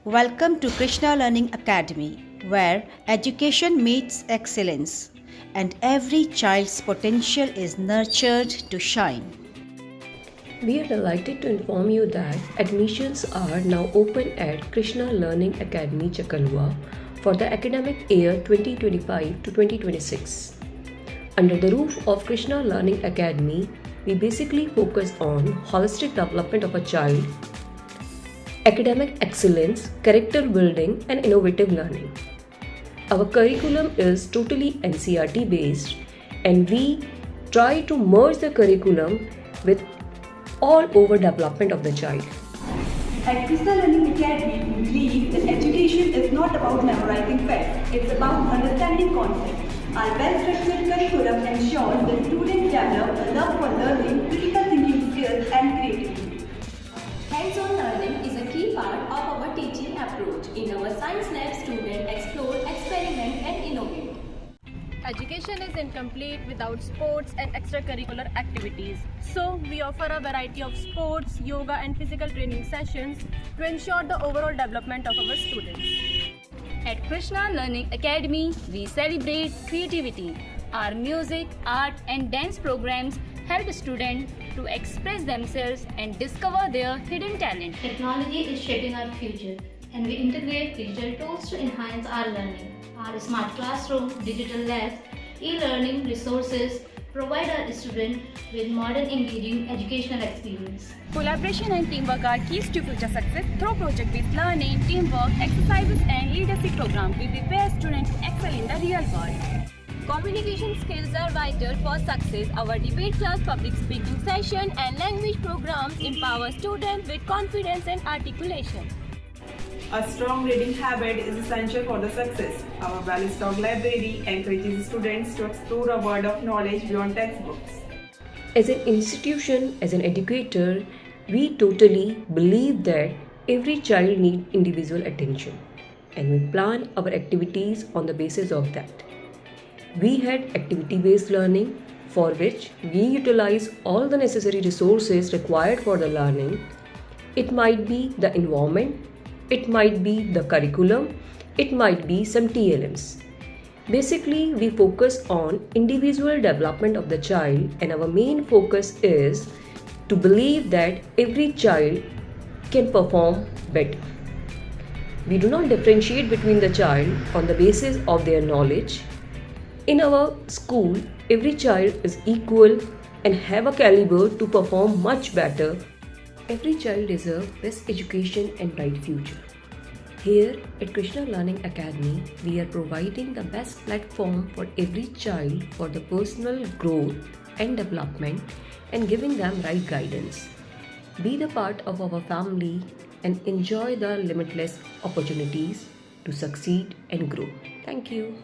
Welcome to Krishna Learning Academy, where education meets excellence and every child's potential is nurtured to shine. We are delighted to inform you that admissions are now open at Krishna Learning Academy, Chakalua for the academic year 2025 to 2026. Under the roof of Krishna Learning Academy, we basically focus on holistic development of a child, academic excellence, character building, and innovative learning. Our curriculum is totally NCERT based, and we try to merge the curriculum with all over development of the child. At Krishna Learning Academy, we believe that education is not about memorizing facts, it's about understanding concepts. Our well-structured curriculum ensures that students develop a love for learning, critical thinking skills, and creativity. Hands-on learning is a key part of our teaching approach. In our science lab, students explore, experiment, and innovate. Education is incomplete without sports and extracurricular activities. So, we offer a variety of sports, yoga and physical training sessions to ensure the overall development of our students. At Krishna Learning Academy, we celebrate creativity. Our music, art and dance programs help students to express themselves and discover their hidden talent. Technology is shaping our future, and we integrate digital tools to enhance our learning. Our smart classroom, digital labs, e-learning resources provide our students with modern engaging educational experience. Collaboration and teamwork are keys to future success. Through project-based learning, teamwork, exercises and leadership programs, we prepare students to excel in the real world. Communication skills are vital for success. Our debate class, public speaking session and language programs empower students with confidence and articulation. A strong reading habit is essential for the success. Our well-stocked library encourages students to explore a world of knowledge beyond textbooks. As an institution, as an educator, we totally believe that every child needs individual attention, and we plan our activities on the basis of that. We had activity-based learning, for which we utilize all the necessary resources required for the learning. It might be the environment, it might be the curriculum, it might be some TLMs. Basically, we focus on individual development of the child, and our main focus is to believe that every child can perform better. We do not differentiate between the child on the basis of their knowledge. In our school, every child is equal and have a caliber to perform much better. Every child deserves best education and bright future. Here at Krishna Learning Academy, we are providing the best platform for every child for the personal growth and development and giving them right guidance. Be the part of our family and enjoy the limitless opportunities to succeed and grow. Thank you.